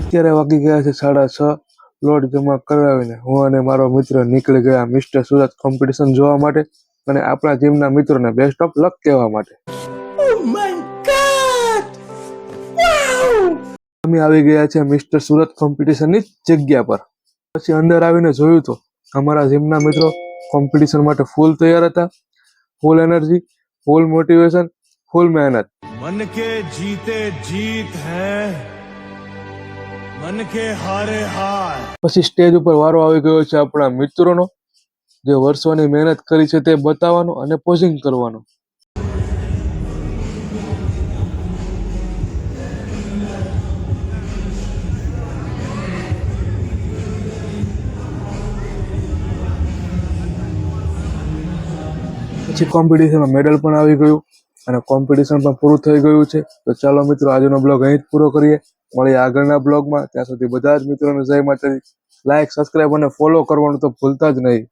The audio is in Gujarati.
અત્યારે વાગી ગયા છે 6:30. લોટ જમા કરાવીને હું અને મારો મિત્ર નીકળી ગયા મિસ્ટર સુરત કોમ્પિટિશન જોવા માટે અને આપણા જીમના મિત્રોને બેસ્ટ ઓફ લક કહેવા માટે. અમે આવી ગયા છે મિસ્ટર સુરત કોમ્પિટિશનની જગ્યા પર. પછી અંદર આવીને જોયું તો અમારા જીમના મિત્રો કોમ્પિટિશન માટે ફૂલ તૈયાર હતા. ફૂલ એનર્જી, ફૂલ મોટિવેશન, ફૂલ મહેનત. मन के जीते जीत है, मन के हारे हार. પછી સ્ટેજ ઉપર વારો આવી ગયો છે આપણા મિત્રોનો, જે વર્ષોની મહેનત કરી છે તે બતાવવાનો અને પોઝિંગ કરવાનો. પછી કોમ્પિટિશનમાં મેડલ પણ આવી ગયું અને કોમ્પિટિશન પણ પૂરું થઈ ગયું છે. તો ચાલો મિત્રો, આજનો બ્લોગ અહીં જ પૂરો કરીએ. મળીએ આગળના બ્લોગમાં. ત્યાં સુધી બધા જ મિત્રોને જય માતાજી. લાઈક, સબસ્ક્રાઈબ અને ફોલો કરવાનું તો ભૂલતા જ નહીં.